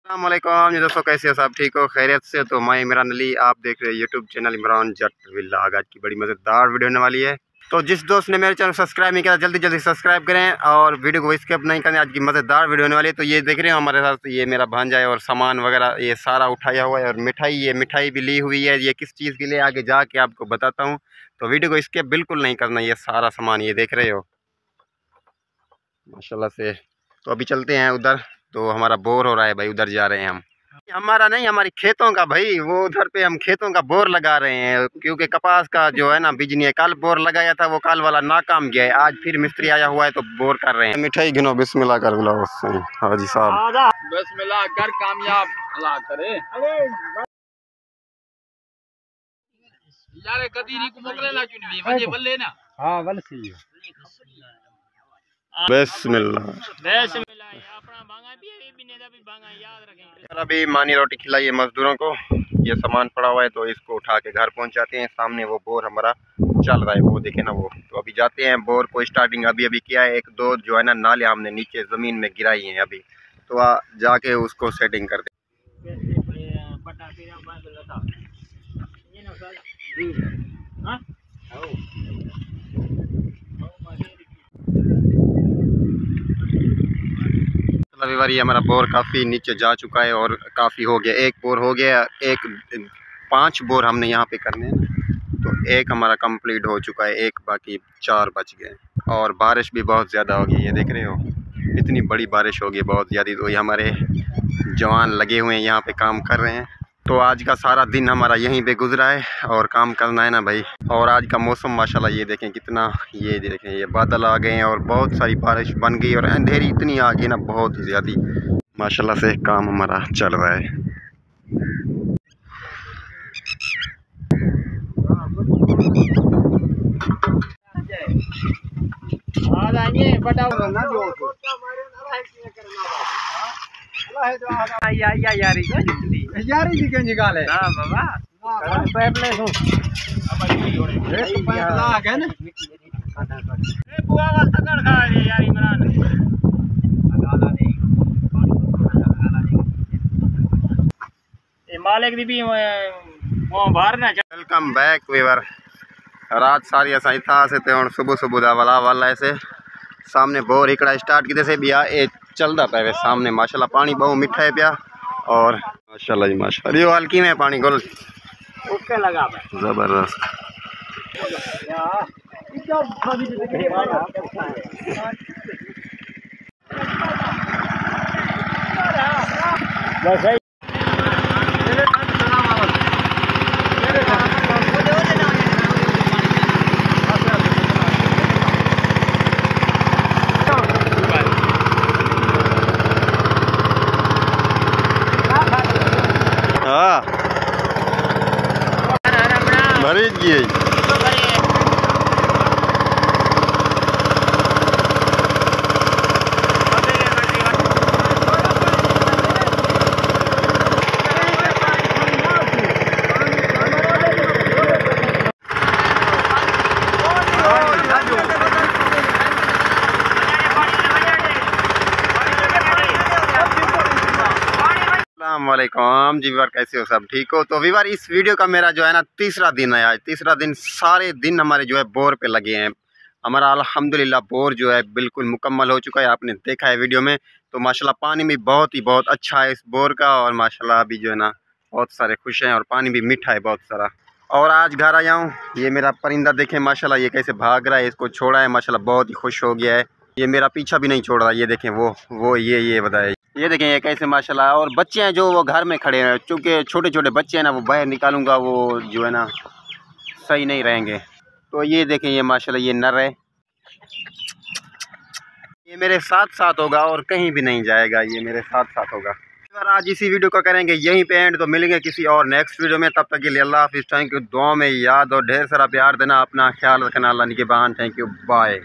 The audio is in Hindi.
अस्सलामुअलैकुम जी दोस्तों, कैसे हो? सब ठीक हो, खैरियत से? तो मैं इमरान अली, आप देख रहे हो यूट्यूब चैनल इमरान जट व्लॉग। आज की बड़ी मज़ेदार वीडियो होने वाली है। तो जिस दोस्त ने मेरे चैनल सब्सक्राइब नहीं किया जल्दी जल्दी सब्सक्राइब करें और वीडियो को स्किप नहीं करें। आज की मज़ेदार वीडियो होने वाली है। तो ये देख रहे हो हमारे साथ, ये मेरा भांजा है और सामान वगैरह ये सारा उठाया हुआ है और मिठाई, ये मिठाई भी ली हुई है। ये किस चीज़ के लिए आगे जाके आपको बताता हूँ, तो वीडियो को स्किप बिल्कुल नहीं करना। ये सारा सामान ये देख रहे हो माशाल्लाह से। तो अभी चलते हैं उधर, तो हमारा बोर हो रहा है भाई, उधर जा रहे हैं हम। हमारा नहीं, हमारी खेतों का भाई, वो उधर पे हम खेतों का बोर लगा रहे हैं, क्योंकि कपास का जो है ना बिजनी है। कल बोर लगाया था, वो कल वाला नाकाम गया है। आज फिर मिस्त्री आया हुआ है तो बोर कर रहे हैं। मिठाई गिनो, बिस्मिल्लाह कर बुलाओ हाजी साहब, बिस्मिल्लाह कर, कामयाब अल्लाह करे। यार कदीरी को मोकले ना क्यों नहीं वजे बल्ले ना। हां वल सी बिस्मिल्लाह। अपना बांगा भी बिने दा भी बांगा याद रखें। अभी मानी रोटी खिलाइए मजदूरों को। ये सामान पड़ा हुआ है तो इसको उठा के घर पहुंचाते हैं। सामने वो बोर हमारा चल रहा है, वो देखे ना वो। तो अभी जाते हैं, बोर को स्टार्टिंग अभी अभी किया है। एक दो जो है ना नाले हमने नीचे ज़मीन में गिराई हैं अभी, तो जाके उसको सेटिंग करते अभी बार ये हमारा बोर काफ़ी नीचे जा चुका है और काफ़ी हो गया। एक बोर हो गया, एक 5 बोर हमने यहाँ पे करने हैं, तो एक हमारा कंप्लीट हो चुका है, एक बाकी 4 बच गए। और बारिश भी बहुत ज़्यादा हो गई, ये देख रहे हो इतनी बड़ी बारिश हो गई, बहुत ज़्यादा। तो ये हमारे जवान लगे हुए हैं यहाँ पे, काम कर रहे हैं। तो आज का सारा दिन हमारा यहीं पे गुजरा है और काम करना है ना भाई। और आज का मौसम माशाल्लाह ये देखें कितना, ये देखें ये बादल आ गए हैं और बहुत सारी बारिश बन गई और अंधेरी इतनी आ गई ना, बहुत ही ज़्यादा। माशाल्लाह से काम हमारा चल रहा है। यारी जी निकाले हां बाबा पाइप ले सो एक पाइप ला के ना ए बुआ वाला तकड़ खा रे यार इमरान गाला नहीं ए मालिक दी भी वो बाहर ना। Welcome back viewer. रात सारी असा इथा से ते हुन सुबह सुबह दा वाला ऐसे सामने बोर इकड़ा स्टार्ट किते से बिया ए चलदा पे सामने। माशाल्लाह पानी बहुत मीठा है पिया और माशाल्लाह जी माशाल्लाह। रियो हल्की में पानी गोल ओके लगा पे जबरदस्त। बस हाँ भरी गई। वालेकुम जी वीवर, कैसे हो? सब ठीक हो? तो वीवर इस वीडियो का मेरा जो है ना तीसरा दिन है आज। तीसरा दिन, सारे दिन हमारे जो है बोर पे लगे हैं। हमारा अल्हम्दुलिल्लाह बोर जो है बिल्कुल मुकम्मल हो चुका है, आपने देखा है वीडियो में। तो माशाल्लाह पानी भी बहुत अच्छा है इस बोर का, और माशाल्लाह अभी जो है ना बहुत सारे खुश हैं और पानी भी मीठा है बहुत सारा। और आज घर आया हूँ, ये मेरा परिंदा देखें माशाल्लाह ये कैसे भाग रहा है। इसको छोड़ा है माशाल्लाह, बहुत ही खुश हो गया है। ये मेरा पीछा भी नहीं छोड़ रहा, ये देखें वो ये बताए, ये देखें ये कैसे माशाल्लाह। और बच्चे हैं जो वो घर में खड़े हैं, चूँकि छोटे छोटे बच्चे हैं ना, वो बाहर निकालूंगा वो जो है ना सही नहीं रहेंगे। तो ये देखें ये माशाल्लाह ये नर है, ये मेरे साथ साथ होगा और कहीं भी नहीं जाएगा, ये मेरे साथ साथ होगा। आज इसी वीडियो को करेंगे यहीं पे एंड। तो मिलेंगे किसी और नेक्स्ट वीडियो में, तब तक के लिए अल्लाह हाफिज़। थैंक यू, दुआ में याद और ढेर सारा प्यार देना, अपना ख्याल रखना, अल्लाह निगहबान। Thank you, bye.